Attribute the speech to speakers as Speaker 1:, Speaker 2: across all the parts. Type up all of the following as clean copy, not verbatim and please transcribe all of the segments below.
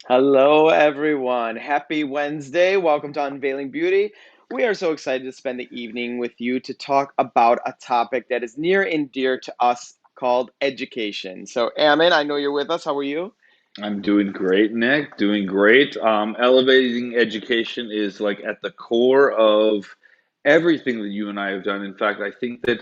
Speaker 1: Hello, everyone. Happy Wednesday. Welcome to Unveiling Beauty. We are so excited to spend the evening with you to talk about a topic that is near and dear to us called education. So, Ammon, I know you're with us. How are you?
Speaker 2: I'm doing great, Nick. Doing great. Elevating education is like at the core of everything that you and I have done. In fact, I think that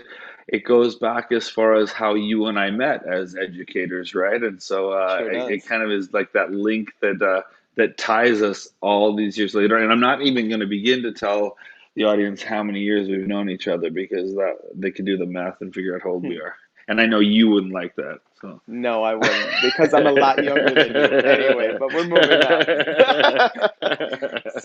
Speaker 2: it goes back as far as how you and I met as educators, right? And so
Speaker 1: Sure
Speaker 2: it
Speaker 1: does.
Speaker 2: kind of is like that link that ties us all these years later. And I'm not even going to begin to tell the audience how many years we've known each other because that they can do the math and figure out how old we are. And I know you wouldn't like that. So.
Speaker 1: No, I wouldn't, because I'm a lot younger than you. Anyway, but we're moving on.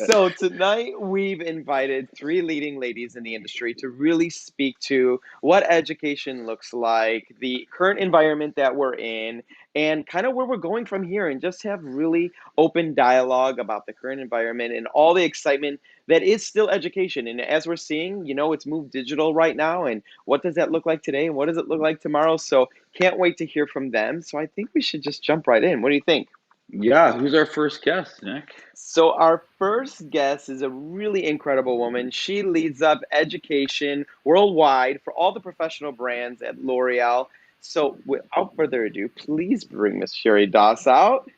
Speaker 1: So tonight we've invited three leading ladies in the industry to really speak to what education looks like, the current environment that we're in, and kind of where we're going from here, and just have really open dialogue about the current environment and all the excitement that is still education. And as we're seeing, it's moved digital right now. And what does that look like today? And what does it look like tomorrow? So can't wait to hear from them. So I think we should just jump right in. What do you think?
Speaker 2: Yeah, who's our first guest, Nick?
Speaker 1: So, our first guest is a really incredible woman. She leads up education worldwide for all the professional brands at L'Oreal. So, without further ado, please bring Miss Sheri Doss out.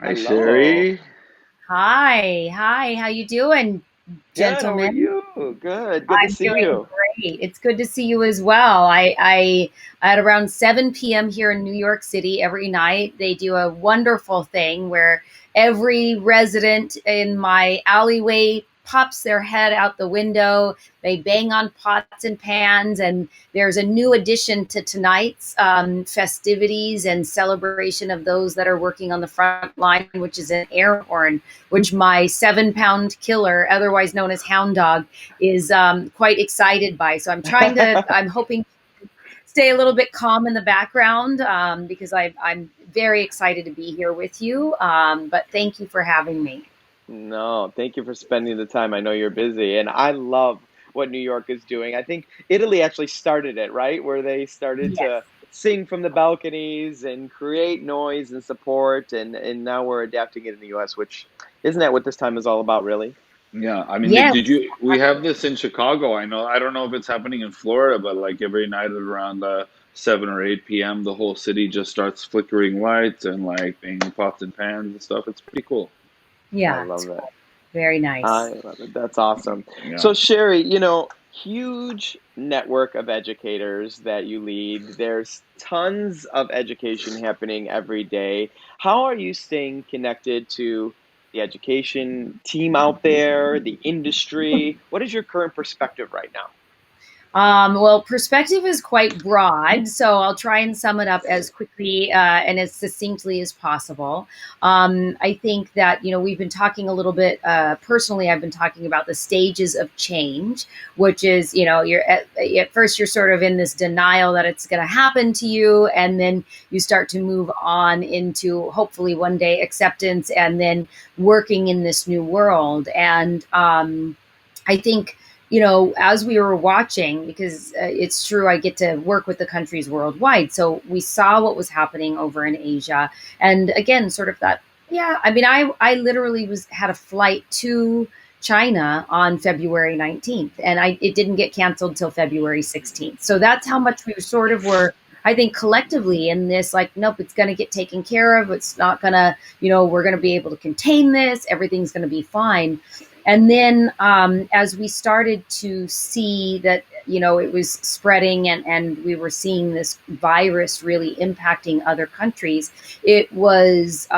Speaker 2: Hi,
Speaker 1: Hello.
Speaker 2: Sheri.
Speaker 3: Hi, how you doing,
Speaker 1: Good. How are
Speaker 3: gentlemen?
Speaker 1: you? Good. Good to
Speaker 3: I'm
Speaker 1: see
Speaker 3: doing
Speaker 1: you.
Speaker 3: great. It's good to see you as well. At around 7 p.m. here in New York City every night, they do a wonderful thing where every resident in my alleyway pops their head out the window. They bang on pots and pans, and there's a new addition to tonight's festivities and celebration of those that are working on the front line, which is an air horn, which my 7-pound killer, otherwise known as Hound Dog, is quite excited by. So I'm hoping to stay a little bit calm in the background because I'm very excited to be here with you. But thank you for having me.
Speaker 1: No, thank you for spending the time. I know you're busy, and I love what New York is doing. I think Italy actually started it, right? Where they started to
Speaker 3: Yes.
Speaker 1: sing from the balconies and create noise and support, and now we're adapting it in the US, which isn't that what this time is all about, really?
Speaker 2: Yeah, I mean,
Speaker 3: Yes.
Speaker 2: did you? We have this in Chicago. I know. I don't know if it's happening in Florida, but like every night at around 7 or 8 p.m., the whole city just starts flickering lights and like banging pots and pans and stuff. It's pretty cool.
Speaker 1: I
Speaker 3: Yeah.
Speaker 1: love
Speaker 3: It's
Speaker 1: that.
Speaker 3: very
Speaker 1: I
Speaker 3: nice.
Speaker 1: love it. That's awesome.
Speaker 2: Yeah.
Speaker 1: So, Sheri, huge network of educators that you lead. There's tons of education happening every day. How are you staying connected to the education team out there, the industry? What is your current perspective right now?
Speaker 3: Well, perspective is quite broad, so I'll try and sum it up as quickly and as succinctly as possible. I think that we've been talking a little bit personally. I've been talking about the stages of change, which is you're at first you're sort of in this denial that it's going to happen to you, and then you start to move on into hopefully one day acceptance, and then working in this new world. And I think as we were watching, because it's true, I get to work with the countries worldwide. So we saw what was happening over in Asia. And again, sort of that, yeah, I mean, I literally had a flight to China on February 19th, and it didn't get canceled till February 16th. So that's how much we sort of were, I think, collectively in this, like, nope, it's going to get taken care of. It's not going to, we're going to be able to contain this. Everything's going to be fine. And then as we started to see that, it was spreading and we were seeing this virus really impacting other countries, it was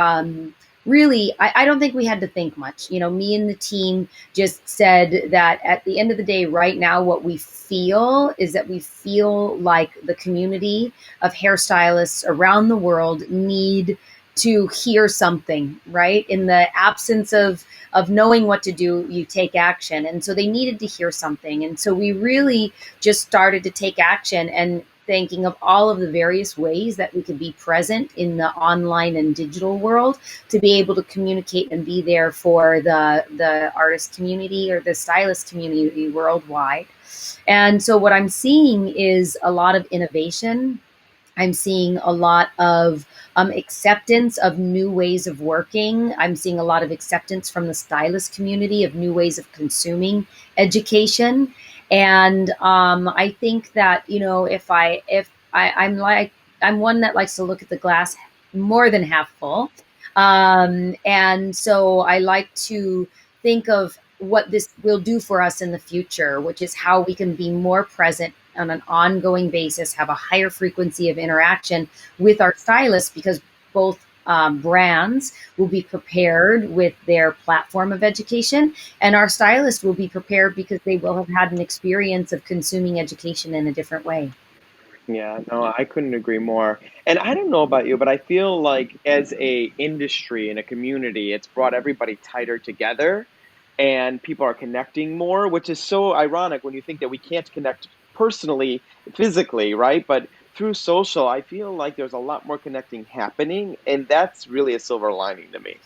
Speaker 3: really, I don't think we had to think much. Me and the team just said that at the end of the day, right now, what we feel is that we feel like the community of hairstylists around the world need to hear something, right? In the absence of knowing what to do, you take action. And so they needed to hear something. And so we really just started to take action. And thinking of all of the various ways that we could be present in the online and digital world to be able to communicate and be there for the artist community or the stylist community worldwide. And so what I'm seeing is a lot of innovation. I'm seeing a lot of acceptance of new ways of working. I'm seeing a lot of acceptance from the stylist community of new ways of consuming education. And I think that, you know, I'm one that likes to look at the glass more than half full. And so I like to think of what this will do for us in the future, which is how we can be more present on an ongoing basis, have a higher frequency of interaction with our stylists, because both brands will be prepared with their platform of education, and our stylists will be prepared because they will have had an experience of consuming education in a different way.
Speaker 1: Yeah, no, I couldn't agree more. And I don't know about you, but I feel like as a industry and a community, it's brought everybody tighter together and people are connecting more, which is so ironic when you think that we can't connect personally, physically, right? But through social, I feel like there's a lot more connecting happening, and that's really a silver lining to me.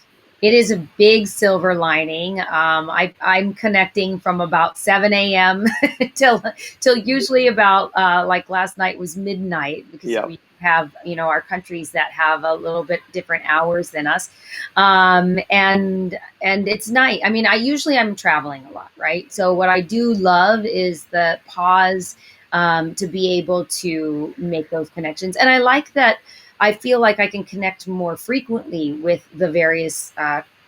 Speaker 3: It is a big silver lining. I'm connecting from about 7 a.m. till usually about like last night was midnight, because
Speaker 1: Yep.
Speaker 3: we have, you know, our countries that have a little bit different hours than us, and it's night. I mean, I'm traveling a lot, right? So what I do love is the pause, to be able to make those connections, and I like that. I feel like I can connect more frequently with the various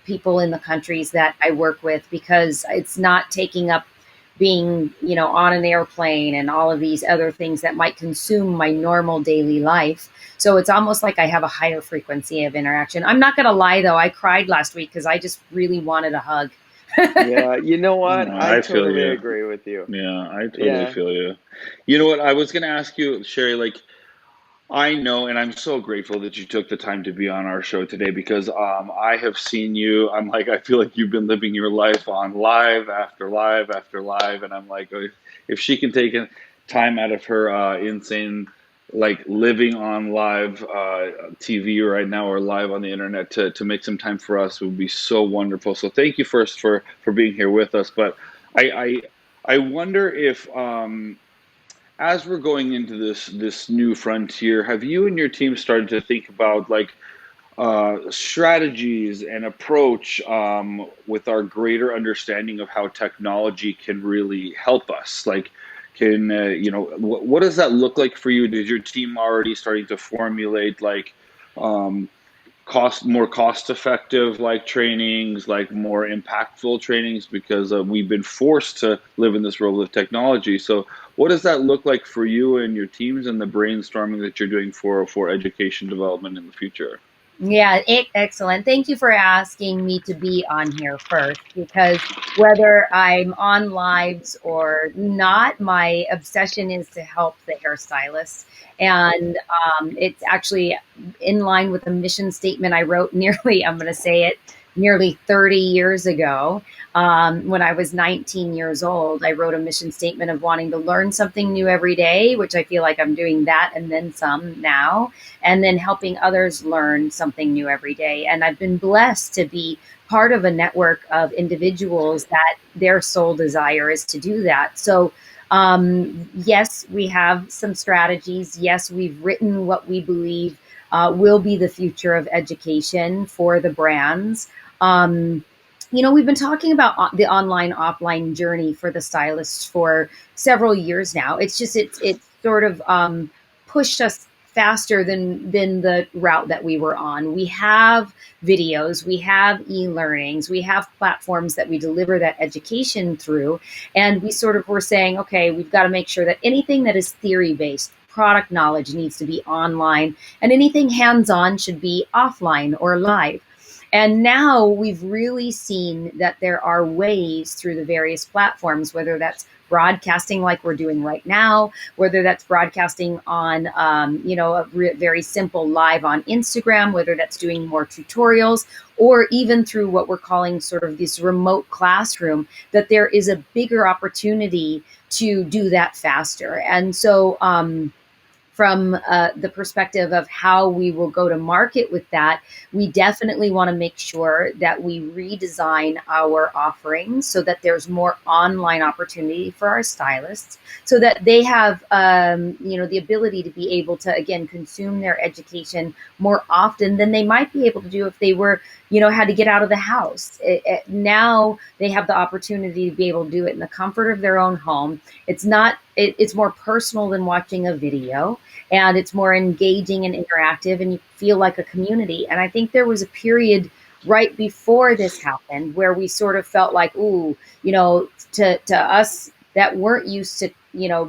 Speaker 3: people in the countries that I work with, because it's not taking up being, you know, on an airplane and all of these other things that might consume my normal daily life. So it's almost like I have a higher frequency of interaction. I'm not going to lie, though. I cried last week because I just really wanted a hug.
Speaker 1: Yeah, you know what?
Speaker 2: No,
Speaker 1: I
Speaker 2: I feel
Speaker 1: totally
Speaker 2: you.
Speaker 1: agree with you.
Speaker 2: Yeah, I totally
Speaker 1: Yeah.
Speaker 2: feel you. You know what? I was going to ask you, Sherry, like, I know, and I'm so grateful that you took the time to be on our show today because I have seen you. I'm like, I feel like you've been living your life on live after live after live, and I'm like, if she can take time out of her insane, like living on live TV right now or live on the internet to make some time for us, it would be so wonderful. So thank you first for being here with us. But I I wonder if as we're going into this new frontier, have you and your team started to think about like strategies and approach with our greater understanding of how technology can really help us? Like, can what does that look like for you? Is your team already starting to formulate like um, cost effective like trainings, like more impactful trainings, because we've been forced to live in this world of technology? So what does that look like for you and your teams and the brainstorming that you're doing for education development in the future?
Speaker 3: Yeah, excellent. Thank you for asking me to be on here first, because whether I'm on lives or not, my obsession is to help the hairstylists. And it's actually in line with a mission statement I wrote nearly, I'm going to say it, nearly 30 years ago. When I was 19 years old, I wrote a mission statement of wanting to learn something new every day, which I feel like I'm doing that and then some now, and then helping others learn something new every day. And I've been blessed to be part of a network of individuals that their sole desire is to do that. So, yes, we have some strategies. Yes, we've written what we believe will be the future of education for the brands. Um, you know, we've been talking about the online offline journey for the stylists for several years now. It's sort of pushed us faster than the route that we were on. We have videos, we have e-learnings, we have platforms that we deliver that education through, and we sort of were saying, okay, we've got to make sure that anything that is theory based, product knowledge, needs to be online, and anything hands-on should be offline or live. And now we've really seen that there are ways through the various platforms, whether that's broadcasting like we're doing right now, whether that's broadcasting on, very simple live on Instagram, whether that's doing more tutorials, or even through what we're calling sort of this remote classroom, that there is a bigger opportunity to do that faster. And so, from the perspective of how we will go to market with that, we definitely want to make sure that we redesign our offerings so that there's more online opportunity for our stylists, so that they have, the ability to be able to, again, consume their education more often than they might be able to do if they were, had to get out of the house. Now they have the opportunity to be able to do it in the comfort of their own home. It's more personal than watching a video, and it's more engaging and interactive, and you feel like a community. And I think there was a period right before this happened where we sort of felt like, ooh, to us that weren't used to,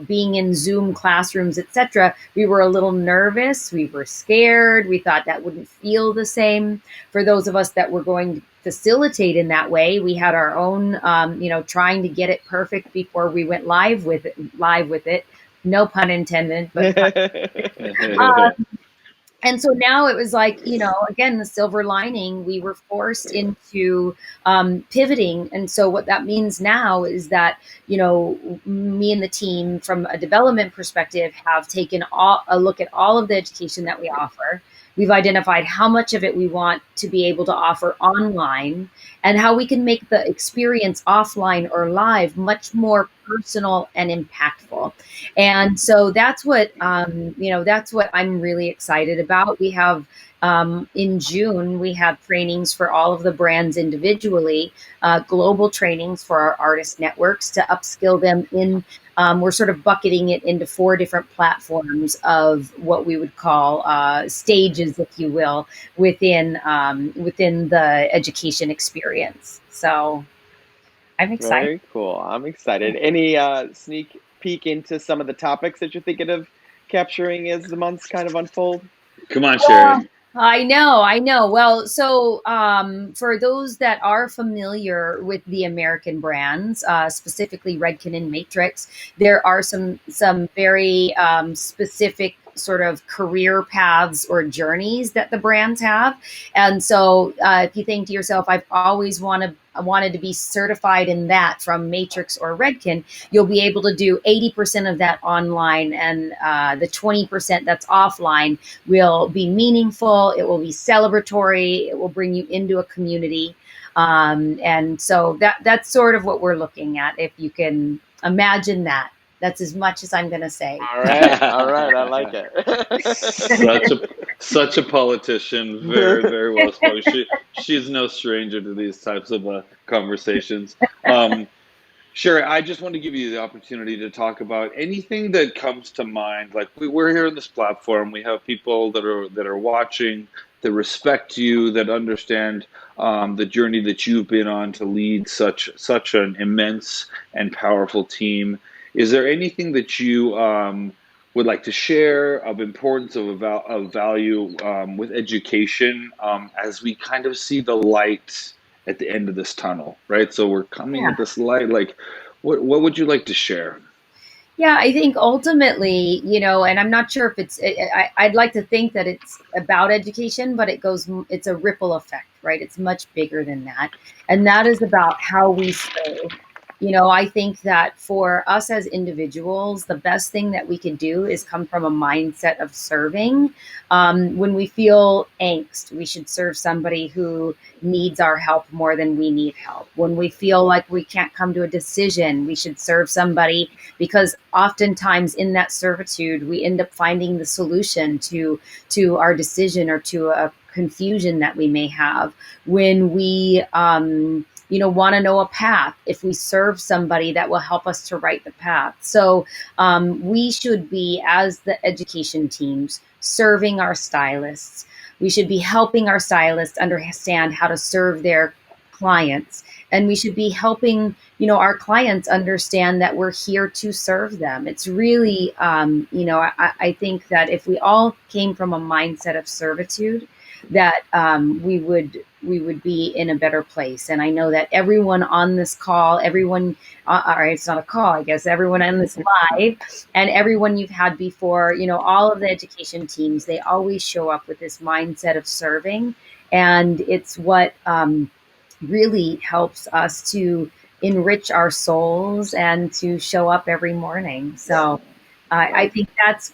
Speaker 3: being in Zoom classrooms, etc., we were a little nervous, we were scared, we thought that wouldn't feel the same. For those of us that were going to facilitate in that way, we had our own, trying to get it perfect before we went live with it. No pun intended, but and so now it was like, again, the silver lining, we were forced into pivoting. And so what that means now is that, me and the team from a development perspective have taken a look at all of the education that we offer. We've identified how much of it we want to be able to offer online, and how we can make the experience offline or live much more personal and impactful. And so that's what I'm really excited about. We have, in June, we have trainings for all of the brands individually, global trainings for our artist networks to upskill them in. We're sort of bucketing it into 4 different platforms of what we would call stages, if you will, within the education experience. So I'm excited.
Speaker 1: Very cool. I'm excited. Any sneak peek into some of the topics that you're thinking of capturing as the months kind of unfold?
Speaker 2: Come on,
Speaker 3: Well,
Speaker 2: Sheri.
Speaker 3: I know. Well, so for those that are familiar with the American brands, specifically Redken and Matrix, there are some very specific sort of career paths or journeys that the brands have. And so if you think to yourself, I've always wanted to be certified in that from Matrix or Redken, you'll be able to do 80% of that online, and the 20% that's offline will be meaningful. It will be celebratory. It will bring you into a community. And so that's sort of what we're looking at. If you can imagine that, that's as much as I'm going to say.
Speaker 1: All right. I like
Speaker 2: such
Speaker 1: it.
Speaker 2: a such a politician. Very, very well spoken. She's no stranger to these types of conversations. Sure, I just want to give you the opportunity to talk about anything that comes to mind. Like we're here on this platform, we have people that are watching, that respect you, that understand the journey that you've been on to lead such an immense and powerful team. Is there anything that you would like to share of importance of value with education as we kind of see the light at the end of this tunnel, right? So we're coming
Speaker 3: Yeah.
Speaker 2: at this light. Like, what would you like to share?
Speaker 3: Yeah, I think ultimately, and I'm not sure if I'd like to think that it's about education, but it's a ripple effect, right? It's much bigger than that. And that is about how we serve. I think that for us as individuals, the best thing that we can do is come from a mindset of serving. When we feel angst, we should serve somebody who needs our help more than we need help. When we feel like we can't come to a decision, we should serve somebody, because oftentimes in that servitude, we end up finding the solution to our decision or to a confusion that we may have. When we want to know a path, if we serve somebody, that will help us to write the path. So we should be, as the education teams, serving our stylists. We should be helping our stylists understand how to serve their clients, and we should be helping our clients understand that we're here to serve them. It's really I think that if we all came from a mindset of servitude, that we would be in a better place. And I know that everyone on this call, or it's not a call, I guess, everyone on this live, and everyone you've had before, all of the education teams, they always show up with this mindset of serving. And it's what really helps us to enrich our souls and to show up every morning. So I
Speaker 1: Right.
Speaker 3: think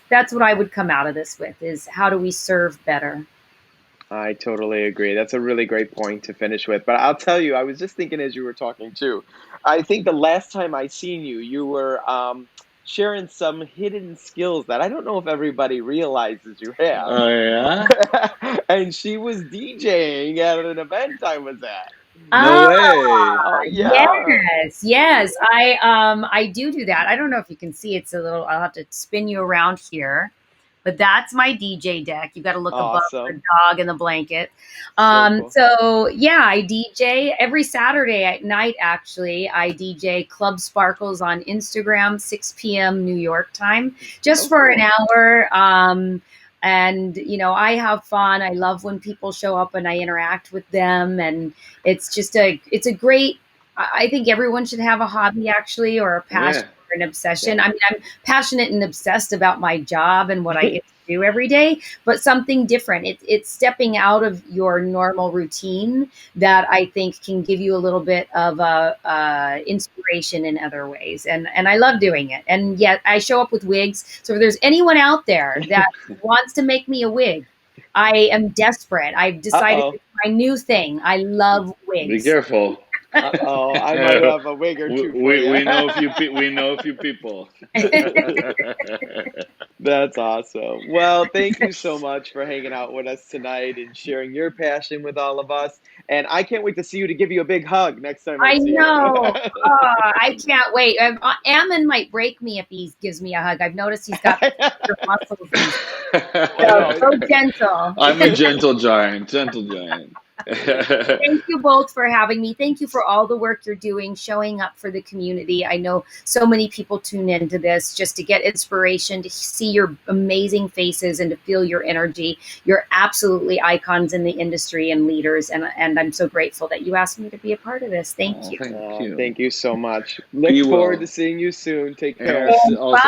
Speaker 3: that's what I would come out of this with, is how do we serve better?
Speaker 1: I totally agree. That's a really great point to finish with. But I'll tell you, I was just thinking as you were talking too. I think the last time I seen you, you were sharing some hidden skills that I don't know if everybody realizes you have.
Speaker 2: Oh yeah?
Speaker 1: And she was DJing at an event I was at.
Speaker 2: No
Speaker 3: Oh,
Speaker 2: way.
Speaker 1: Oh yeah.
Speaker 3: yes, yes. I do that. I don't know if you can see, it's a little, I'll have to spin you around here. But that's my DJ deck. You got to look above the
Speaker 1: Awesome.
Speaker 3: dog and the blanket.
Speaker 1: So cool.
Speaker 3: So yeah, I DJ every Saturday at night. Actually, I DJ Club Sparkles on Instagram, 6 p.m. New York time, just
Speaker 1: Oh
Speaker 3: for an
Speaker 1: cool.
Speaker 3: hour. And I have fun. I love when people show up and I interact with them, and it's a great. I think everyone should have a hobby, actually, or a passion
Speaker 2: Yeah.
Speaker 3: or an obsession.
Speaker 1: Yeah.
Speaker 3: I mean, I'm passionate and obsessed about my job and what I get to do every day, but something different. It's stepping out of your normal routine that I think can give you a little bit of inspiration in other ways. And I love doing it. And yet I show up with wigs. So if there's anyone out there that wants to make me a wig, I am desperate. I've decided
Speaker 1: Uh-oh.
Speaker 3: it's my new thing. I love
Speaker 2: Be
Speaker 3: wigs.
Speaker 2: careful.
Speaker 1: Uh-oh. I might have a wig or two for you.
Speaker 2: We know we know a few people.
Speaker 1: That's awesome. Well, thank you so much for hanging out with us tonight and sharing your passion with all of us. And I can't wait to see you, to give you a big hug next time I
Speaker 3: I
Speaker 1: see you.
Speaker 3: know. Oh, I can't wait. Ammon might break me if he gives me a hug. I've noticed he's got muscles these.
Speaker 1: I
Speaker 3: So
Speaker 1: know.
Speaker 3: so gentle.
Speaker 2: I'm a gentle giant, gentle giant.
Speaker 3: Thank you both for having me. Thank you for all the work you're doing, showing up for the community. I know so many people tune into this just to get inspiration, to see your amazing faces and to feel your energy. You're absolutely icons in the industry and leaders. And I'm so grateful that you asked me to be a part of this. Thank
Speaker 2: Oh,
Speaker 3: you.
Speaker 2: thank you.
Speaker 1: Thank you so much.
Speaker 2: Be
Speaker 1: Look forward to
Speaker 2: well.
Speaker 1: seeing you soon. Take
Speaker 2: And
Speaker 1: care. All
Speaker 3: Bye.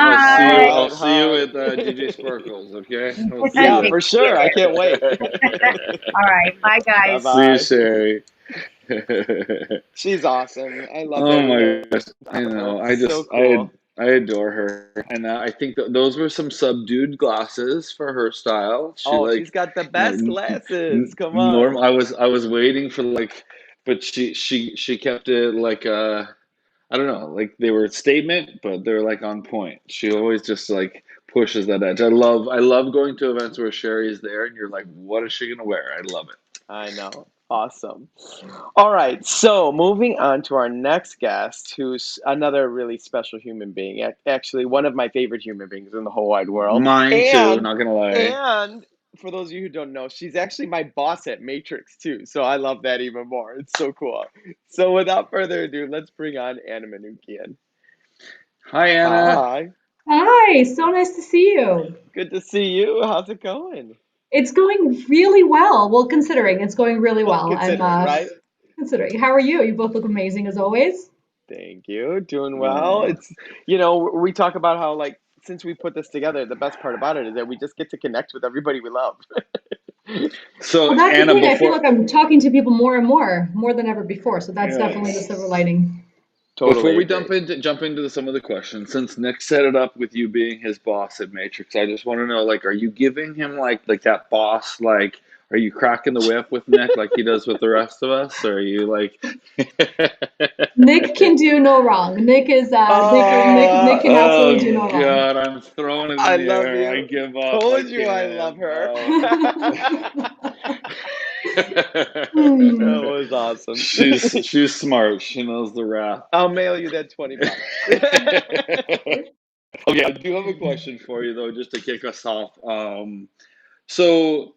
Speaker 2: I'll
Speaker 1: right,
Speaker 2: see you
Speaker 1: hi.
Speaker 2: at DJ Sparkles, okay? I'll see
Speaker 1: Yeah,
Speaker 2: you.
Speaker 3: Thank
Speaker 1: for
Speaker 3: you.
Speaker 1: sure. I can't wait.
Speaker 3: All right. Bye,
Speaker 1: Bye
Speaker 3: guys.
Speaker 2: See you,
Speaker 1: bye.
Speaker 2: Sherry.
Speaker 1: She's awesome. I love
Speaker 2: Oh
Speaker 1: everything
Speaker 2: my gosh, I
Speaker 1: about her.
Speaker 2: know.
Speaker 1: So cool.
Speaker 2: I adore her, and I think that those were some subdued glasses for her style. She
Speaker 1: Oh,
Speaker 2: like,
Speaker 1: she's got the best glasses. Come
Speaker 2: norm.
Speaker 1: on.
Speaker 2: I was waiting for like, but she kept it like I don't know, like they were a statement, but they're like on point. She always just like pushes that edge. I love going to events where Sherry is there, and you're like, what is she gonna wear? I love it.
Speaker 1: I know. Awesome. All right. So, moving on to our next guest, who's another really special human being. Actually, one of my favorite human beings in the whole wide world.
Speaker 2: Mine too.
Speaker 1: And
Speaker 2: Not gonna lie.
Speaker 1: and for those of you who don't know, she's actually my boss at Matrix too. So I love that even more. It's so cool. So without further ado, let's bring on Anna Manukyan.
Speaker 2: Hi, Anna.
Speaker 1: Hi.
Speaker 4: Hi, so nice to see you.
Speaker 1: Good to see you. How's it going?
Speaker 4: It's going really well. Well, considering it's going really
Speaker 1: Well,
Speaker 4: well. I'm
Speaker 1: considering, right?
Speaker 4: considering. How are you? You both look amazing as always.
Speaker 1: Thank you. Doing well.
Speaker 2: Oh.
Speaker 1: It's, we talk about how, like, since we put this together, the best part about it is that we just get to connect with everybody we love.
Speaker 2: So
Speaker 4: Well, that's the
Speaker 2: Anna,
Speaker 4: thing. I feel
Speaker 2: before
Speaker 4: like I'm talking to people more than ever before. So that's definitely the silver
Speaker 2: yes.
Speaker 4: lining.
Speaker 2: Before
Speaker 1: Totally
Speaker 2: we
Speaker 1: agree.
Speaker 2: jump into some of the questions, since Nick set it up with you being his boss at Matrix, I just want to know, like, are you giving him like that boss, like, are you cracking the whip with Nick like he does with the rest of us, or are you like?
Speaker 4: Nick can do no wrong. Nick can absolutely
Speaker 2: Oh
Speaker 4: do no wrong.
Speaker 2: God, I'm throwing it in
Speaker 1: I
Speaker 2: the
Speaker 1: love
Speaker 2: air. I
Speaker 1: you.
Speaker 2: give up. I
Speaker 1: Told you I love
Speaker 2: can't.
Speaker 1: her.
Speaker 2: No.
Speaker 4: Hmm.
Speaker 1: That was awesome.
Speaker 2: She's smart. She knows the wrath.
Speaker 1: I'll mail you that $20.
Speaker 2: Okay, I do have a question for you though, just to kick us off. So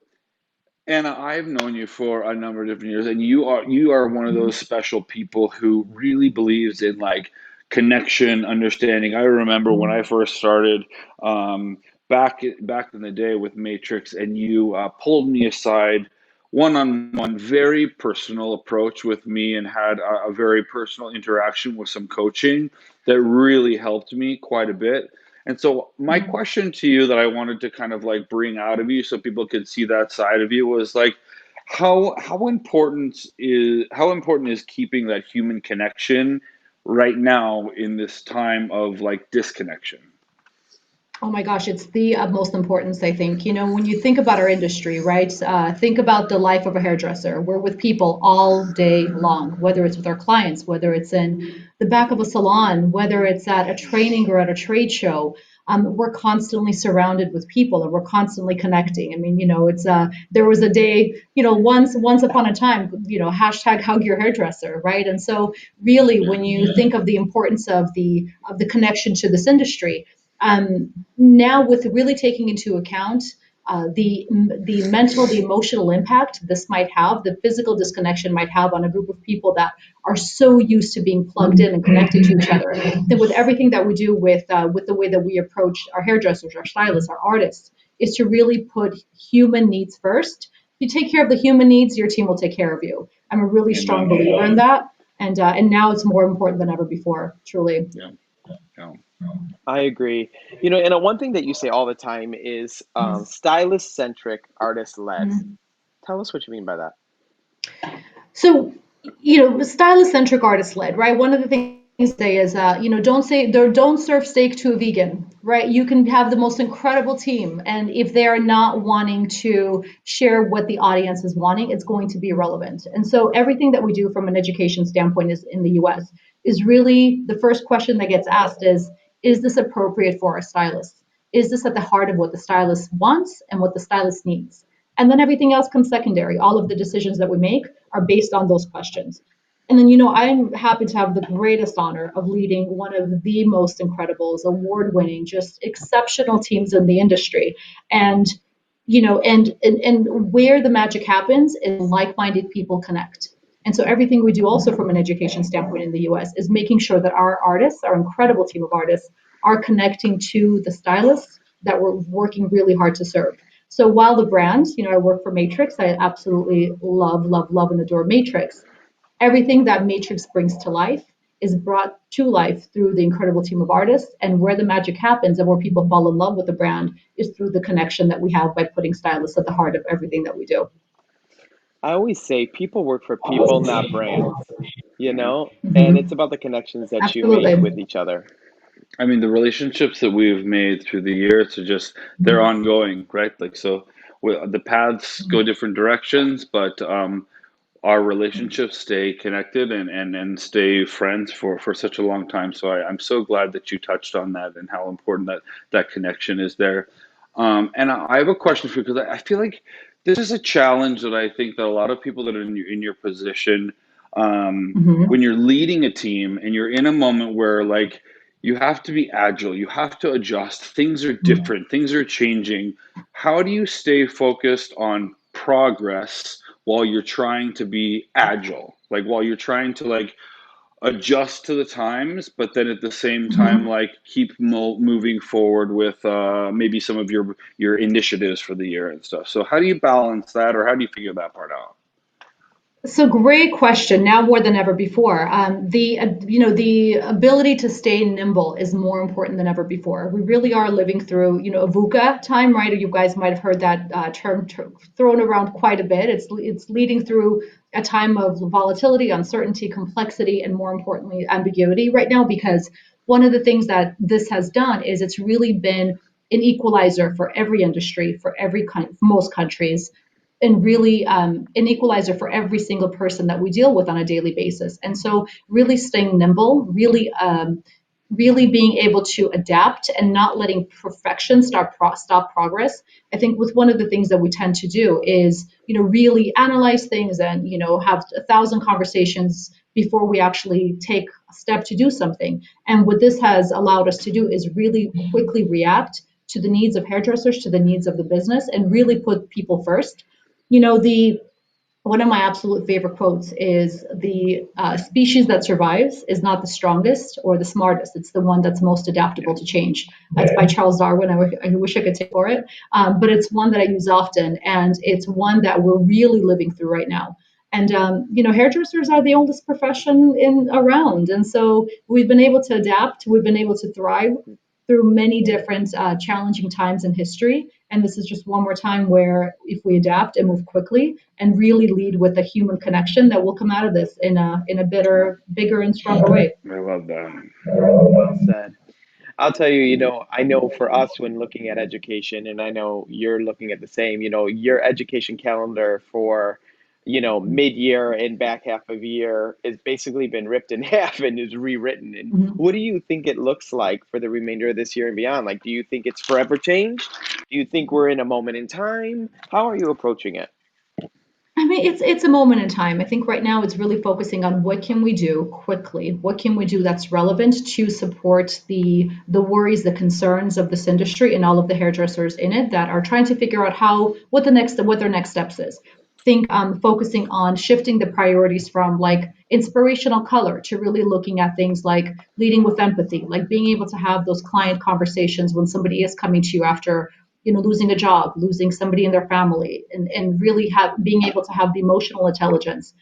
Speaker 2: Anna, I've known you for a number of different years, and you are one of those special people who really believes in like connection, understanding. I remember when I first started back in the day with Matrix, and you pulled me aside one on one, very personal approach with me, and had a very personal interaction with some coaching that really helped me quite a bit. And so my question to you that I wanted to kind of like bring out of you so people could see that side of you was like how important is keeping that human connection right now in this time of like disconnection?
Speaker 4: Oh my gosh, it's the utmost importance, I think. When you think about our industry, right? Think about the life of a hairdresser. We're with people all day long, whether it's with our clients, whether it's in the back of a salon, whether it's at a training or at a trade show. We're constantly surrounded with people and we're constantly connecting. I mean, it's there was a day, once upon a time, hashtag hug your hairdresser, right? And so really
Speaker 2: Yeah.
Speaker 4: when you think of the importance of the connection to this industry, now with really taking into account the mental, the emotional impact this might have, the physical disconnection might have on a group of people that are so used to being plugged in and connected to each other. That with everything that we do with the way that we approach our hairdressers, our stylists, our artists, is to really put human needs first. If you take care of the human needs, your team will take care of you. I'm a really strong
Speaker 2: Amen.
Speaker 4: believer in that, and now it's more important than ever before. Truly.
Speaker 2: Yeah. Yeah.
Speaker 1: I agree. And one thing that you say all the time is stylist centric, artist led.
Speaker 4: Mhm.
Speaker 1: Tell us what you mean by that.
Speaker 4: So, stylist centric, artist led, right? One of the things I say is, don't serve steak to a vegan, right? You can have the most incredible team, and if they are not wanting to share what the audience is wanting, it's going to be irrelevant. And so, everything that we do from an education standpoint is in the U.S. is really the first question that gets asked is this appropriate for our stylist? Is this at the heart of what the stylist wants and what the stylist needs? And then everything else comes secondary. All of the decisions that we make are based on those questions. And then, I'm happy to have the greatest honor of leading one of the most incredible, award winning, just exceptional teams in the industry. And, and where the magic happens is like minded people connect. And so everything we do also from an education standpoint in the US is making sure that our artists, our incredible team of artists, are connecting to the stylists that we're working really hard to serve. So while the brand, I work for Matrix, I absolutely love, love, love and adore Matrix. Everything that Matrix brings to life is brought to life through the incredible team of artists. And where the magic happens and where people fall in love with the brand is through the connection that we have by putting stylists at the heart of everything that we do.
Speaker 1: I always say people work for people, not brands,
Speaker 2: Yeah.
Speaker 1: and it's
Speaker 4: Mhm.
Speaker 1: about the connections that you make
Speaker 4: Absolutely.
Speaker 1: with each other.
Speaker 2: I mean, the relationships that we've made through the years are just, they're
Speaker 4: Mhm.
Speaker 2: ongoing, right? Like, so the paths go different directions, but our relationships stay connected and stay friends for such a long time. So I'm so glad that you touched on that and how important that connection is there. And I have a question for you because I feel like this is a challenge that I think that a lot of people that are in your position,
Speaker 4: Mhm.
Speaker 2: when you're leading a team and you're in a moment where like you have to be agile, you have to adjust, things are different, things are changing. How do you stay focused on progress while you're trying to be agile, like while you're trying to like adjust to the times, but then at the same time
Speaker 4: Mhm.
Speaker 2: like keep moving forward with maybe some of your initiatives for the year and stuff. So how do you balance that, or how do you figure that part out?
Speaker 4: So great question. Now more than ever before, the ability to stay nimble is more important than ever before. We really are living through a VUCA time, right? You guys might have heard that term thrown around quite a bit. It's leading through a time of volatility, uncertainty, complexity, and more importantly, ambiguity right now. Because one of the things that this has done is it's really been an equalizer for every industry, for most countries, and really an equalizer for every single person that we deal with on a daily basis. And so, really staying nimble, really being able to adapt and not letting perfection stop progress. I think with one of the things that we tend to do is, really analyze things and, have 1,000 conversations before we actually take a step to do something. And what this has allowed us to do is really quickly react to the needs of hairdressers, to the needs of the business, and really put people first. The one of my absolute favorite quotes is the species that survives is not the strongest or the smartest. It's the one that's most adaptable
Speaker 2: Yeah.
Speaker 4: to change. That's by Charles Darwin. I wish I could take for it, but it's one that I use often, and it's one that we're really living through right now. And hairdressers are the oldest profession in around, and so we've been able to adapt. We've been able to thrive through many different challenging times in history. And this is just one more time where if we adapt and move quickly and really lead with a human connection, that will come out of this in a
Speaker 2: Yeah.
Speaker 4: bigger and stronger way.
Speaker 2: I love that.
Speaker 1: Well said. I'll tell you, I know for us when looking at education, and I know you're looking at the same, your education calendar for, mid-year and back half of year has basically been ripped in half and is rewritten. And
Speaker 4: Mhm.
Speaker 1: what do you think it looks like for the remainder of this year and beyond? Like, do you think it's forever changed? Do you think we're in a moment in time? How are you approaching it?
Speaker 4: I mean, it's a moment in time. I think right now it's really focusing on what can we do quickly, what can we do that's relevant to support the worries, the concerns of this industry and all of the hairdressers in it that are trying to figure out what their next steps is. Think focusing on shifting the priorities from like inspirational color to really looking at things like leading with empathy, like being able to have those client conversations when somebody is coming to you after losing a job, losing somebody in their family, and really being able to have the emotional intelligence,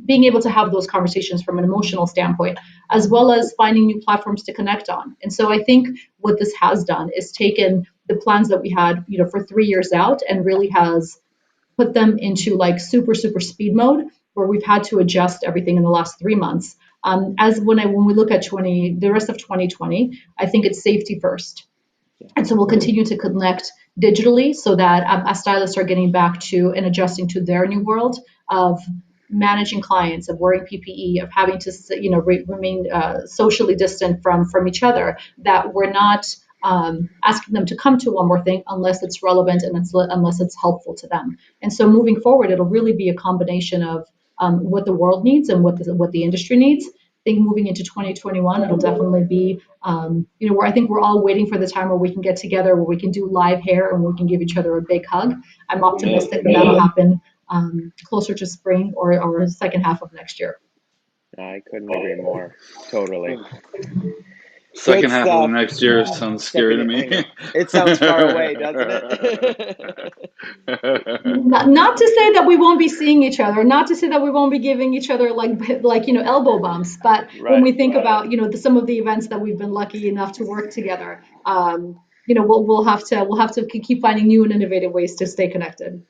Speaker 4: being able to have those conversations from an emotional standpoint, as well as finding new platforms to connect on. And so I think what this has done is taken the plans that we had, for 3 years out and really has put them into like super, super speed mode where we've had to adjust everything in the last 3 months. As when we look at the rest of 2020, I think it's safety first. And so we'll continue to connect digitally so that as stylists are getting back to and adjusting to their new world of managing clients, of wearing PPE, of having to remain socially distant from each other, that we're not asking them to come to One More Thing unless it's relevant and unless it's helpful to them. And so moving forward, it'll really be a combination of what the world needs and what the industry needs. I think moving into 2021, it'll definitely be, where I think we're all waiting for the time where we can get together, where we can do live hair and we can give each other a big hug. I'm optimistic that that'll happen closer to spring or the second half of next year.
Speaker 1: I couldn't agree more. Totally. Good
Speaker 2: Second half of
Speaker 1: stuff.
Speaker 2: next year sounds scary to
Speaker 1: Second, I
Speaker 2: me.
Speaker 1: know. It sounds far away, doesn't it?
Speaker 4: Not to say that we won't be seeing each other, not to say that we won't be giving each other like elbow bumps, but when
Speaker 1: Right.
Speaker 4: we think about some of the events that we've been lucky enough to work together, we'll have to keep finding new and innovative ways to stay connected.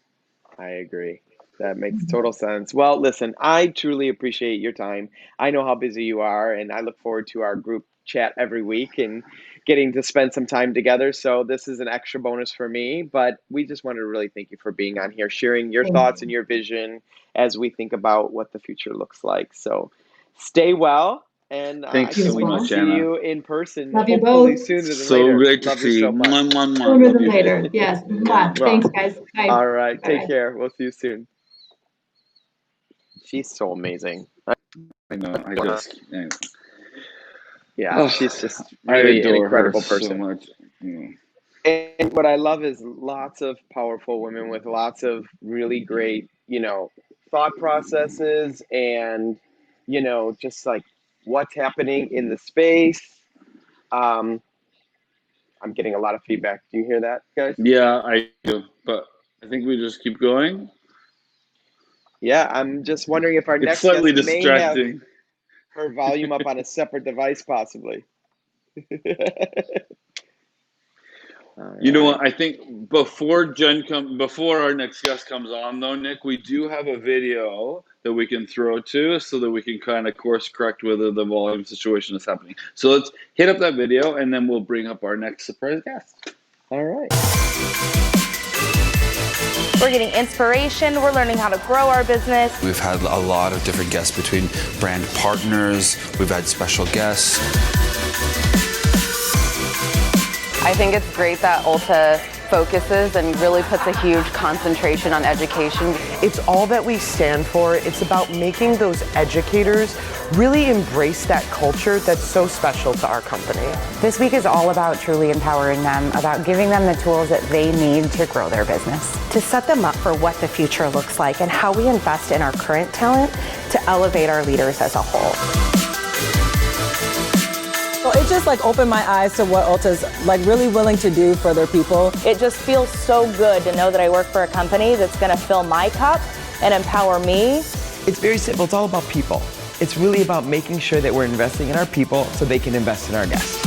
Speaker 1: I agree. That makes total sense. Well, listen, I truly appreciate your time. I know how busy you are, and I look forward to our group chat every week and getting to spend some time together. So this is an extra bonus for me, but we just wanted to really thank you for being on here, sharing your
Speaker 4: Thank
Speaker 1: thoughts
Speaker 4: you.
Speaker 1: and your vision as we think about what the future looks like. So stay well, and I
Speaker 2: Thanks
Speaker 4: You
Speaker 1: can't
Speaker 2: so
Speaker 4: as
Speaker 1: wait to
Speaker 2: much,
Speaker 4: well.
Speaker 1: see
Speaker 2: Anna.
Speaker 1: you in person,
Speaker 4: Love you
Speaker 1: hopefully
Speaker 4: both.
Speaker 1: sooner than
Speaker 2: So
Speaker 1: later.
Speaker 2: great to
Speaker 1: Love you
Speaker 2: see you.
Speaker 1: so much.
Speaker 2: Mwah, mwah, mwah.
Speaker 4: Sooner
Speaker 2: Love
Speaker 4: than
Speaker 2: you too.
Speaker 4: later. Yes. Mwah.
Speaker 1: Well,
Speaker 4: Thanks, guys. Bye.
Speaker 1: all right,
Speaker 4: Bye.
Speaker 1: take
Speaker 4: Bye.
Speaker 1: care. We'll see you soon. She's so amazing.
Speaker 2: I know. Anyway.
Speaker 1: Yeah,
Speaker 2: Oh,
Speaker 1: she's just
Speaker 2: I
Speaker 1: really an
Speaker 2: adore her
Speaker 1: incredible
Speaker 2: so
Speaker 1: person.
Speaker 2: much. Yeah.
Speaker 1: And what I love is lots of powerful women with lots of really great, thought processes and, just like what's happening in the space. Um, I'm getting a lot of feedback. Do you hear that, guys?
Speaker 2: Yeah, I do. But I think we just keep going.
Speaker 1: Yeah, I'm just wondering if our
Speaker 2: It's
Speaker 1: next
Speaker 2: slightly
Speaker 1: guest may have
Speaker 2: distracting.
Speaker 1: her volume up on a separate device, possibly. All
Speaker 2: You know
Speaker 1: right.
Speaker 2: what? I think before our next guest comes on, though, Nick, we do have a video that we can throw to, so that we can kind of course correct whether the volume situation is happening. So let's hit up that video, and then we'll bring up our next surprise guest.
Speaker 1: All right.
Speaker 5: We're getting inspiration. We're learning how to grow our business.
Speaker 6: We've had a lot of different guests between brand partners. We've had special guests.
Speaker 7: I think it's great that Ulta focuses and really puts a huge concentration on education.
Speaker 8: It's all that we stand for. It's about making those educators really embrace that culture that's so special to our company.
Speaker 9: This week is all about truly empowering them, about giving them the tools that they need to grow their business.
Speaker 10: To set them up for what the future looks like and how we invest in our current talent to elevate our leaders as a whole.
Speaker 11: So it just opened my eyes to what Ulta's really willing to do for their people.
Speaker 5: It just feels so good to know that I work for a company that's going to fill my cup and empower me.
Speaker 12: It's very simple. It's all about people. It's really about making sure that we're investing in our people so they can invest in our guests.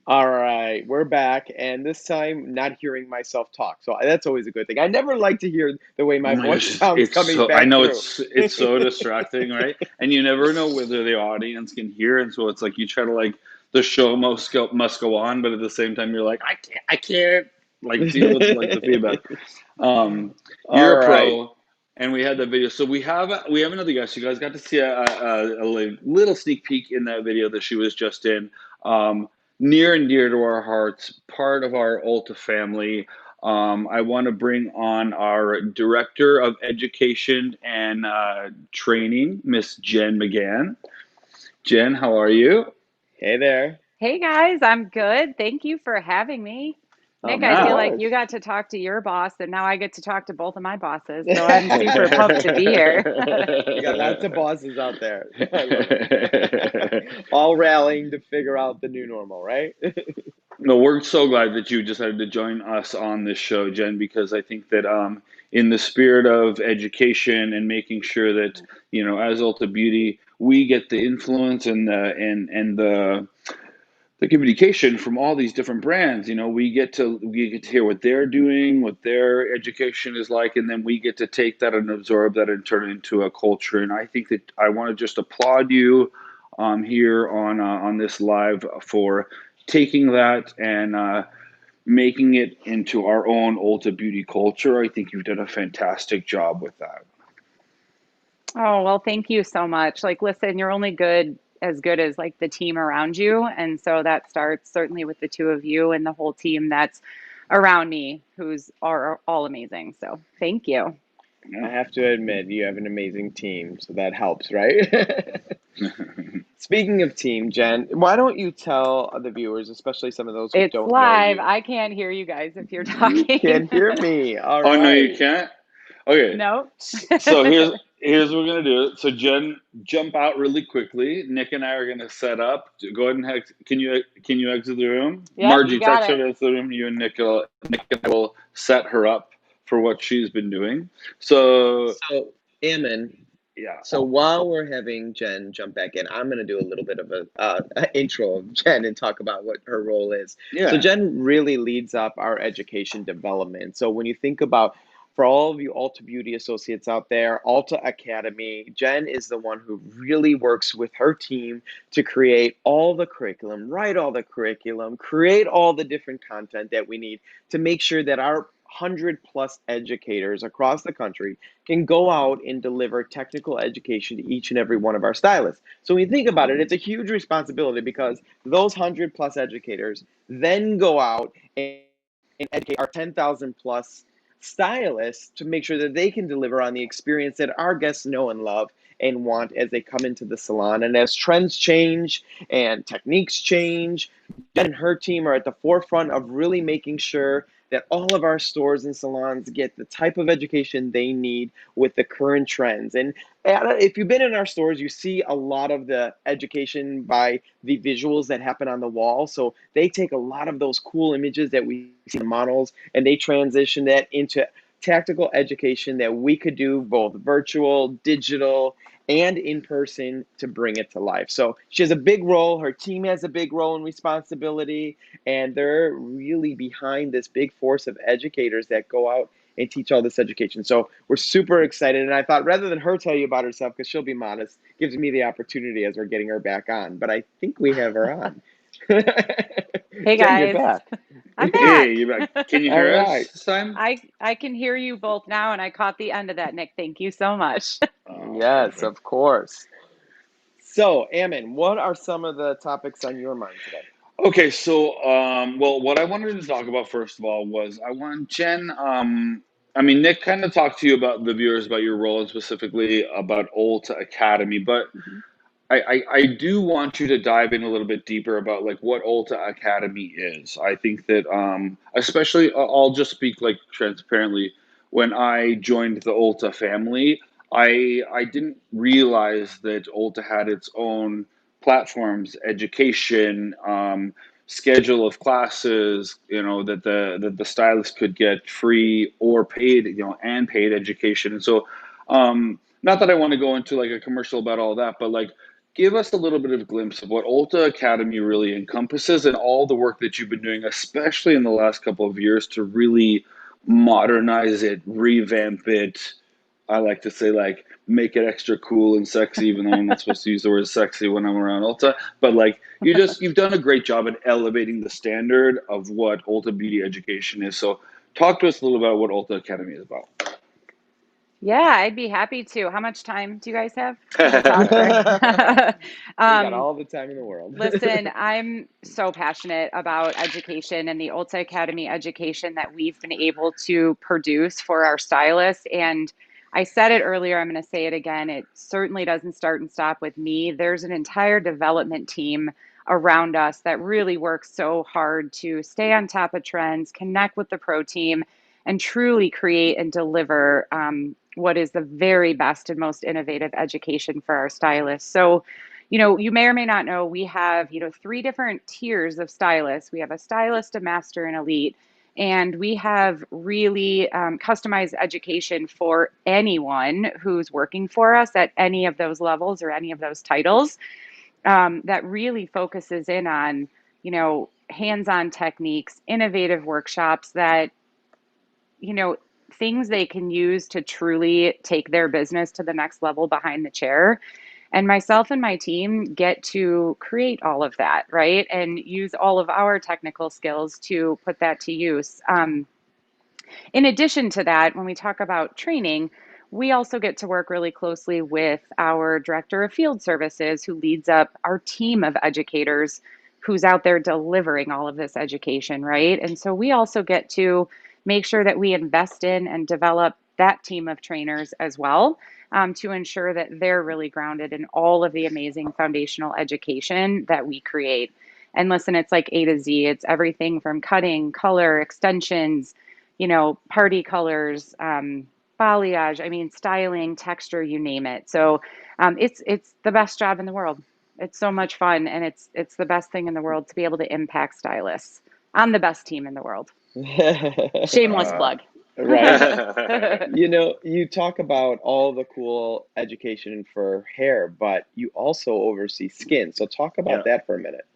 Speaker 1: All right. right, we're back, and this time not hearing myself talk. So that's always a good thing. I never like to hear the way
Speaker 2: Oh
Speaker 1: my
Speaker 2: my
Speaker 1: voice
Speaker 2: gosh,
Speaker 1: sounds
Speaker 2: it's
Speaker 1: coming
Speaker 2: so, I
Speaker 1: back
Speaker 2: know
Speaker 1: through.
Speaker 2: it's so distracting, right? And you never know whether the audience can hear, and so it's like you try to like the show must go on, but at the same time you're like I can't like deal with like the feedback.
Speaker 1: All
Speaker 2: You're a
Speaker 1: right.
Speaker 2: pro, and we had that video. So we have another guest. You guys got to see a little sneak peek in that video that she was just in. Near and dear to our hearts, part of our Ulta family. I want to bring on our Director of Education and Training, Miss Jen McGann. Jen, how are you?
Speaker 1: Hey there.
Speaker 13: Hey guys, I'm good. Thank you for having me. Nick,
Speaker 1: Of
Speaker 13: I feel
Speaker 2: Yeah.
Speaker 13: like
Speaker 1: course.
Speaker 13: you got to talk to your boss, and now I get to talk to both of my bosses. So I'm super pumped to be here.
Speaker 1: We got lots of bosses out there. I love it. All rallying to figure out the new normal, right?
Speaker 2: No, we're so glad that you decided to join us on this show, Jen, because I think that in the spirit of education and making sure that, as Ulta Beauty, we get the influence and the communication from all these different brands. We get to hear what they're doing, what their education is like, and then we get to take that and absorb that and turn it into a culture. And I think that I want to just applaud you here on this live for taking that and making it into our own Ulta Beauty culture. I think you've done a fantastic job with that.
Speaker 13: Oh, well, thank you so much. Like, listen, you're only good as like the team around you. And so that starts certainly with the two of you and the whole team that's around me, who's are all amazing. So thank you.
Speaker 1: I have to admit, you have an amazing team, so that helps, right? Speaking of team, Jen, why don't you tell the viewers, especially some of those who
Speaker 13: It's
Speaker 1: don't know
Speaker 13: live.
Speaker 1: you,
Speaker 13: I can't hear you guys if you're
Speaker 1: you
Speaker 13: talking.
Speaker 1: can hear me. All
Speaker 2: Oh no, you
Speaker 1: right.
Speaker 2: can't. Okay,
Speaker 13: No.
Speaker 2: so here's what we're gonna do. So Jen, jump out really quickly. Nick and I are gonna set up. Go ahead and can you exit the room?
Speaker 13: Yep, you
Speaker 2: Margie,
Speaker 13: got
Speaker 2: text her
Speaker 13: it.
Speaker 2: to exit the room. You and Nick and I will set her up for what she's been doing. So
Speaker 1: So, Ammon,
Speaker 2: yeah.
Speaker 1: so while we're having Jen jump back in, I'm going to do a little bit of a intro of Jen and talk about what her role is. So
Speaker 2: Yeah.
Speaker 1: Jen really leads up our education development. So when you think about, for all of you Ulta Beauty associates out there, Ulta Academy, Jen is the one who really works with her team to create all the curriculum, write all the curriculum, create all the different content that we need to make sure that our 100+ educators across the country can go out and deliver technical education to each and every one of our stylists. So when you think about it, it's a huge responsibility because those 100+ educators then go out and educate our 10,000+ stylists to make sure that they can deliver on the experience that our guests know and love and want as they come into the salon. And as trends change and techniques change, Jen and her team are at the forefront of really making sure that all of our stores and salons get the type of education they need with the current trends. And if you've been in our stores, you see a lot of the education by the visuals that happen on the wall. So they take a lot of those cool images that we see in the models and they transition that into tactical education that we could do both virtual, digital, and in person to bring it to life. So she has a big role. Her team has a big role and responsibility, and they're really behind this big force of educators that go out and teach all this education. So we're super excited. And I thought rather than her tell you about herself, because she'll be modest, gives me the opportunity as we're getting her back on. But I think we have her on.
Speaker 13: Hey
Speaker 1: Jen, you're
Speaker 13: guys.
Speaker 1: back.
Speaker 13: I'm
Speaker 2: Hey,
Speaker 13: back.
Speaker 2: you're back. Can you
Speaker 1: All
Speaker 2: hear
Speaker 1: right.
Speaker 2: us this time?
Speaker 13: I can hear you both now, and I caught the end of that, Nick. Thank you so much.
Speaker 2: Oh,
Speaker 1: Yes,
Speaker 2: perfect.
Speaker 1: of course. So, Ammon, what are some of the topics on your mind today?
Speaker 2: Okay, so well, what I wanted to talk about first of all was I want Jen. I mean, Nick kind of talked to you about the viewers about your role and specifically about Ulta Academy, but I do want you to dive in a little bit deeper about like what Ulta Academy is. I think that especially I'll just speak like transparently. When I joined the Ulta family, I didn't realize that Ulta had its own platforms, education, schedule of classes. That the stylist could get free or paid, and paid education. And so, not that I want to go into like a commercial about all that, but like give us a little bit of a glimpse of what Ulta Academy really encompasses and all the work that you've been doing, especially in the last couple of years, to really modernize it, revamp it. I like to say, like, make it extra cool and sexy, even though I'm not supposed to use the word sexy when I'm around Ulta. But like, you've done a great job at elevating the standard of what Ulta Beauty Education is. So talk to us a little about what Ulta Academy is about.
Speaker 13: Yeah, I'd be happy to. How much time do you guys have to talk for?
Speaker 1: We got all the time in the world.
Speaker 13: Listen, I'm so passionate about education and the Ulta Academy education that we've been able to produce for our stylists. And I said it earlier, I'm going to say it again. It certainly doesn't start and stop with me. There's an entire development team around us that really works so hard to stay on top of trends, connect with the pro team, and truly create and deliver what is the very best and most innovative education for our stylists. So, you may or may not know, we have, 3 different tiers of stylists. We have a stylist, a master, and elite. And we have really customized education for anyone who's working for us at any of those levels or any of those titles, that really focuses in on, hands-on techniques, innovative workshops that, things they can use to truly take their business to the next level behind the chair. And myself and my team get to create all of that, right? And use all of our technical skills to put that to use. In addition to that, when we talk about training, we also get to work really closely with our director of field services, who leads up our team of educators who's out there delivering all of this education, right? And so we also get to make sure that we invest in and develop that team of trainers as well, to ensure that they're really grounded in all of the amazing foundational education that we create. And listen, it's like A to Z. It's everything from cutting, color, extensions, party colors, balayage, I mean, styling, texture, you name it. So it's the best job in the world. It's so much fun, and it's the best thing in the world to be able to impact stylists on the best team in the world. Shameless plug.
Speaker 1: Right. You talk about all the cool education for hair, but you also oversee skin. So talk about that for a minute.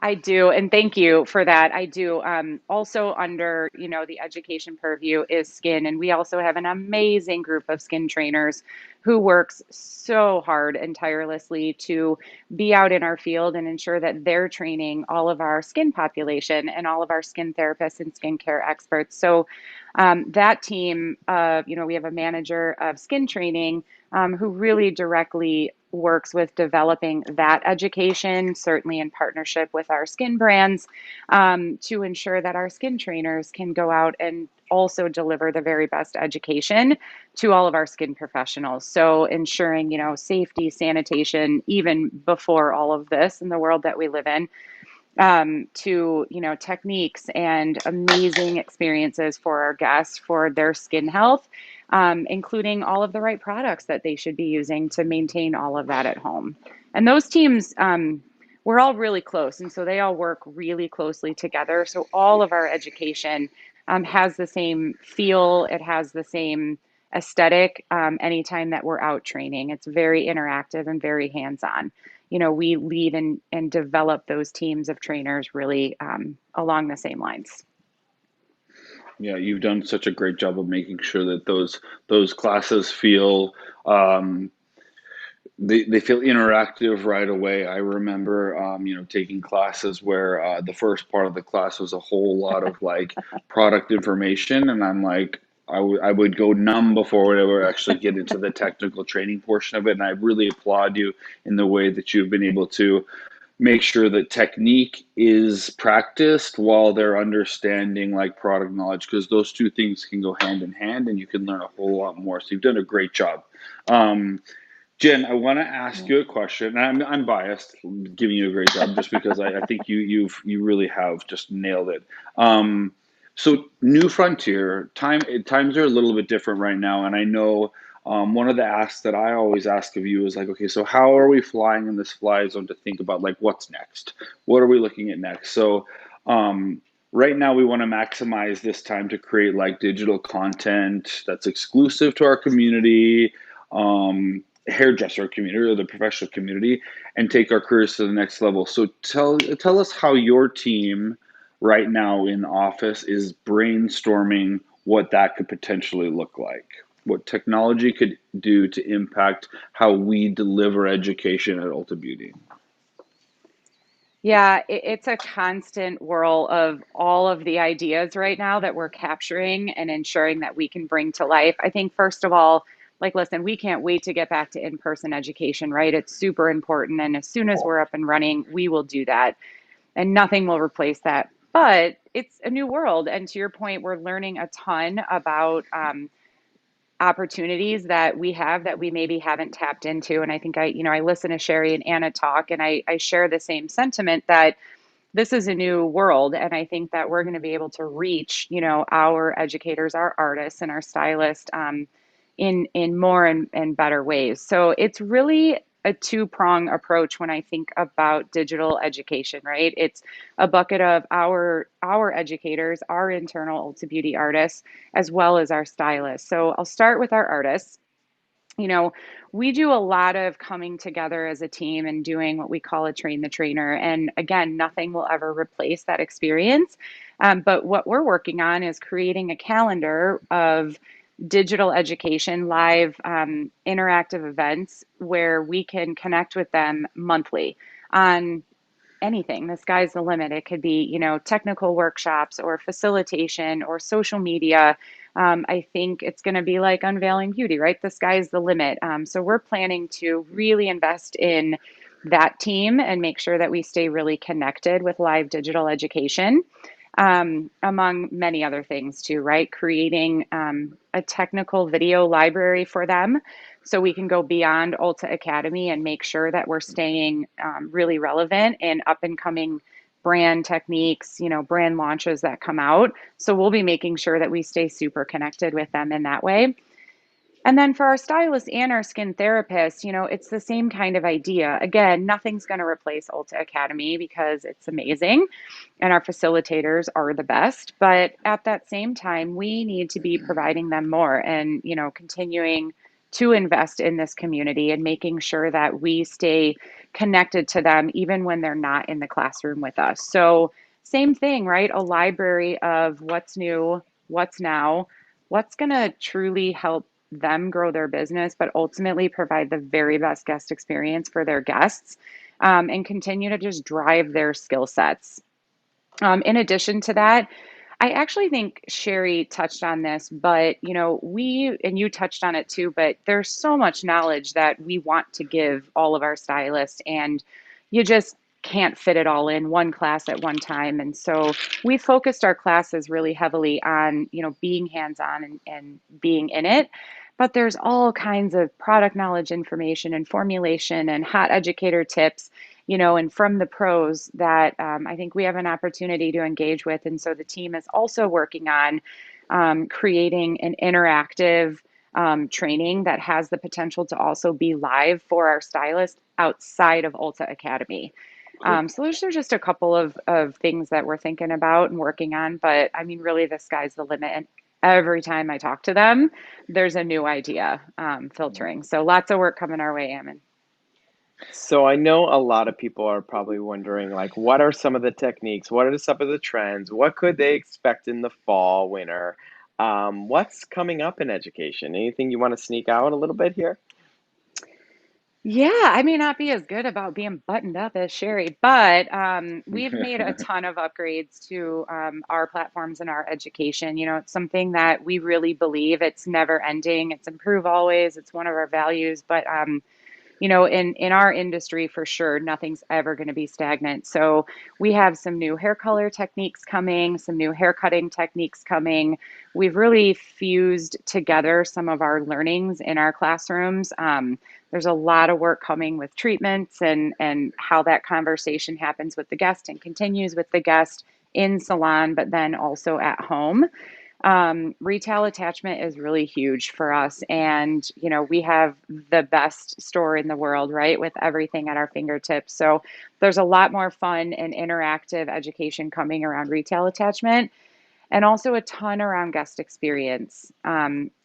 Speaker 13: I do, and thank you for that. I do. Also under, the education purview is skin, and we also have an amazing group of skin trainers who works so hard and tirelessly to be out in our field and ensure that they're training all of our skin population and all of our skin therapists and skincare experts. So that team, we have a manager of skin training who really directly works with developing that education, certainly in partnership with our skin brands, to ensure that our skin trainers can go out and also deliver the very best education to all of our skin professionals. So ensuring, safety, sanitation, even before all of this in the world that we live in, to, techniques and amazing experiences for our guests for their skin health, including all of the right products that they should be using to maintain all of that at home. And those teams, we're all really close, and so they all work really closely together. So all of our education has the same feel, it has the same aesthetic anytime that we're out training. It's very interactive and very hands-on. We lead and develop those teams of trainers really along the same lines.
Speaker 2: Yeah, you've done such a great job of making sure that those classes feel they feel interactive right away. I remember taking classes where the first part of the class was a whole lot of like product information, and I'm like, I would go numb before we ever actually get into the technical training portion of it. And I really applaud you in the way that you've been able to make sure that technique is practiced while they're understanding like product knowledge, because those two things can go hand in hand and you can learn a whole lot more. So you've done a great job. Jen, I want to ask you a question, and I'm biased, giving you a great job just because I think you really have just nailed it. So New Frontier, times are a little bit different right now, and I know one of the asks that I always ask of you is like, okay, so how are we flying in this fly zone to think about like what's next? What are we looking at next? So right now we want to maximize this time to create like digital content that's exclusive to our community, hairdresser community or the professional community and take our careers to the next level. So tell us how your team right now in office is brainstorming what that could potentially look like, what technology could do to impact how we deliver education at Ulta Beauty.
Speaker 13: Yeah, it's a constant whirl of all of the ideas right now that we're capturing and ensuring that we can bring to life. I think, first of all, like, listen, we can't wait to get back to in-person education, right? It's super important. And as soon as we're up and running, we will do that. And nothing will replace that. But it's a new world. And to your point, we're learning a ton about opportunities that we have that we maybe haven't tapped into. And I think I listen to Sheri and Anna talk, and I share the same sentiment that this is a new world. And I think that we're going to be able to reach, our educators, our artists, and our stylists in more and better ways. So it's really a two-prong approach when I think about digital education, right? It's a bucket of our educators, our internal Ulta Beauty artists, as well as our stylists. So I'll start with our artists. We do a lot of coming together as a team and doing what we call a train the trainer. And again, nothing will ever replace that experience. But what we're working on is creating a calendar of digital education, live interactive events where we can connect with them monthly on anything. The sky's the limit. It could be, technical workshops or facilitation or social media. I think it's going to be like Unveiling Beauty, right? The sky's the limit. So we're planning to really invest in that team and make sure that we stay really connected with live digital education, among many other things too, right? Creating a technical video library for them so we can go beyond Ulta Academy and make sure that we're staying really relevant in up and coming brand techniques, brand launches that come out. So we'll be making sure that we stay super connected with them in that way. And then for our stylists and our skin therapists, it's the same kind of idea. Again, nothing's going to replace Ulta Academy because it's amazing and our facilitators are the best. But at that same time, we need to be providing them more and, continuing to invest in this community and making sure that we stay connected to them even when they're not in the classroom with us. So same thing, right? A library of what's new, what's now, what's going to truly help them grow their business, but ultimately provide the very best guest experience for their guests, and continue to just drive their skill sets. In addition to that, I actually think Sheri touched on this, but and you touched on it too, but there's so much knowledge that we want to give all of our stylists, and you just can't fit it all in one class at one time. And so we focused our classes really heavily on, being hands-on and being in it. But there's all kinds of product knowledge information and formulation and hot educator tips, and from the pros that I think we have an opportunity to engage with. And so the team is also working on creating an interactive training that has the potential to also be live for our stylists outside of Ulta Academy. So there's just a couple of things that we're thinking about and working on, but I mean, really the sky's the limit. And every time I talk to them, there's a new idea filtering. So lots of work coming our way, Ammon.
Speaker 1: So I know a lot of people are probably wondering, like, what are some of the techniques? What are some of the trends? What could they expect in the fall, winter? What's coming up in education? Anything you want to sneak out a little bit here?
Speaker 13: Yeah, I may not be as good about being buttoned up as Sheri, but we've made a ton of upgrades to our platforms and our education. It's something that we really believe it's never ending. It's improve always. It's one of our values, but in our industry, for sure, nothing's ever going to be stagnant. So we have some new hair color techniques coming, some new hair cutting techniques coming. We've really fused together some of our learnings in our classrooms. There's a lot of work coming with treatments and how that conversation happens with the guest and continues with the guest in salon, but then also at home. Retail attachment is really huge for us. And, we have the best store in the world, right? With everything at our fingertips. So there's a lot more fun and interactive education coming around retail attachment and also a ton around guest experience.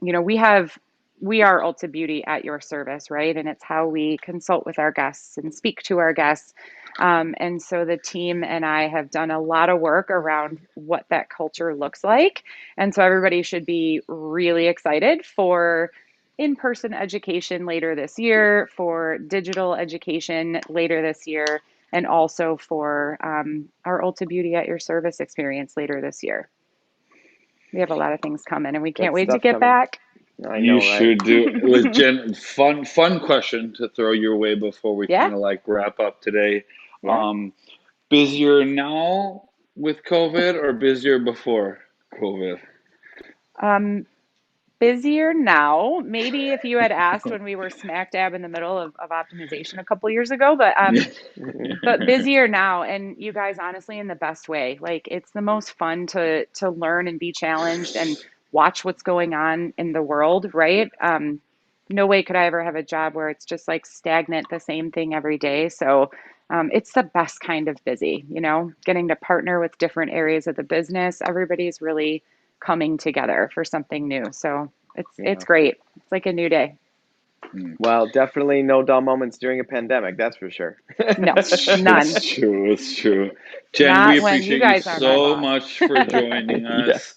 Speaker 13: We have we are Ulta Beauty at your service, right? And it's how we consult with our guests and speak to our guests. And so the team and I have done a lot of work around what that culture looks like. And so everybody should be really excited for in-person education later this year, for digital education later this year, and also for our Ulta Beauty at your service experience later this year. We have a lot of things coming, and we can't wait to get back.
Speaker 1: I
Speaker 2: You
Speaker 1: know, right?
Speaker 2: should do it. With Jen, fun question to throw your way before we kind of like wrap up today. Busier now with COVID or busier before COVID?
Speaker 13: Busier now. Maybe if you had asked when we were smack dab in the middle of optimization a couple years ago, but busier now. And you guys, honestly, in the best way. Like, it's the most fun to learn and be challenged and watch what's going on in the world, right? No way could I ever have a job where it's just like stagnant, the same thing every day. So it's the best kind of busy, you know, getting to partner with different areas of the business. Everybody's really coming together for something new. So it's great. It's like a new day.
Speaker 1: Well, definitely no dull moments during a pandemic, that's for sure.
Speaker 13: No, none.
Speaker 2: It's true. It's true. Jen,
Speaker 13: Not
Speaker 2: we
Speaker 13: when you
Speaker 2: appreciate
Speaker 13: guys
Speaker 2: you
Speaker 13: are my
Speaker 2: so
Speaker 13: boss.
Speaker 2: much for joining us.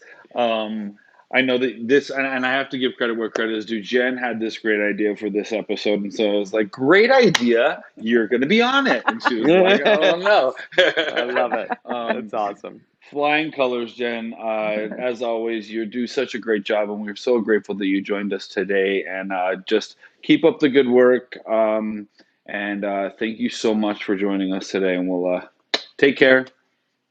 Speaker 2: I know that this, and I have to give credit where credit is due. Jen had this great idea for this episode, and so I was like, "Great idea! You're going to be on it." And she was like, "Oh no!"
Speaker 1: I love it. That's awesome.
Speaker 2: Flying colors, Jen. As always, you do such a great job, and we're so grateful that you joined us today. And just keep up the good work. And thank you so much for joining us today. And we'll take care.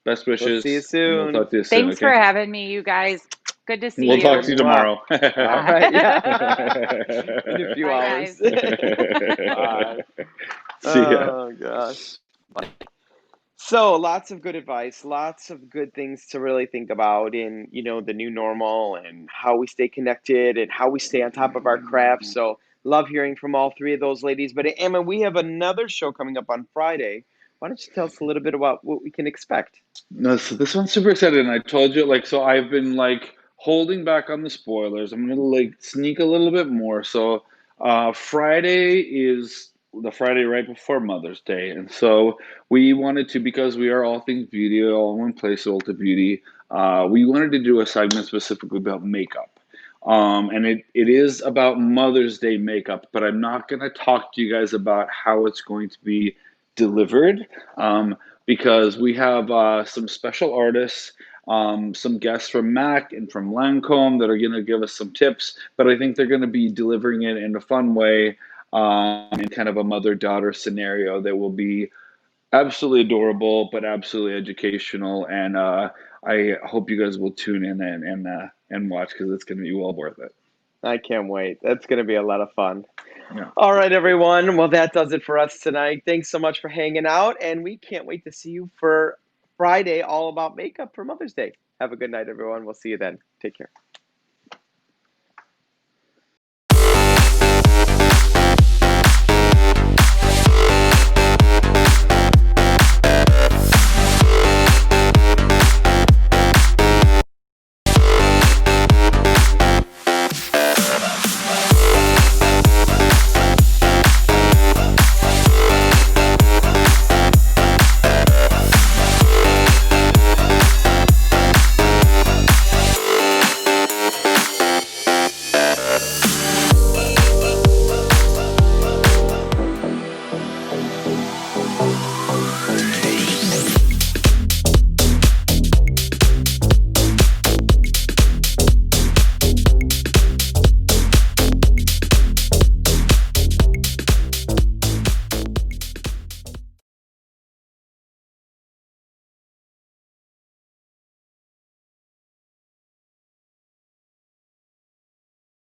Speaker 2: Best wishes.
Speaker 1: We'll see you soon.
Speaker 2: And we'll talk to you soon.
Speaker 13: Thanks for having me, you guys. Good to see you.
Speaker 2: We'll talk to you tomorrow.
Speaker 1: All right. Yeah. In a few
Speaker 13: Bye,
Speaker 1: hours.
Speaker 13: guys.
Speaker 2: See ya.
Speaker 1: Oh gosh. So lots of good advice, lots of good things to really think about in, you know, the new normal and how we stay connected and how we stay on top of our craft. So love hearing from all three of those ladies. But Emma, we have another show coming up on Friday. Why don't you tell us a little bit about what we can expect?
Speaker 2: No, so this one's super exciting. I told you, like, so I've been like holding back on the spoilers. I'm gonna like sneak a little bit more. So Friday is the Friday right before Mother's Day, and so we wanted to, because we are all things beauty, all in one place, Ulta Beauty. We wanted to do a segment specifically about makeup. And it is about Mother's Day makeup, but I'm not going to talk to you guys about how it's going to be delivered, because we have some special artists, some guests from MAC and from Lancome that are going to give us some tips, but I think they're going to be delivering it in a fun way, in kind of a mother-daughter scenario that will be absolutely adorable, but absolutely educational. And I hope you guys will tune in and watch, because it's going to be well worth it.
Speaker 1: I can't wait. That's going to be a lot of fun.
Speaker 2: Yeah.
Speaker 1: All right, everyone. Well, that does it for us tonight. Thanks so much for hanging out, and we can't wait to see you for Friday, all about makeup for Mother's Day. Have a good night, everyone. We'll see you then. Take care.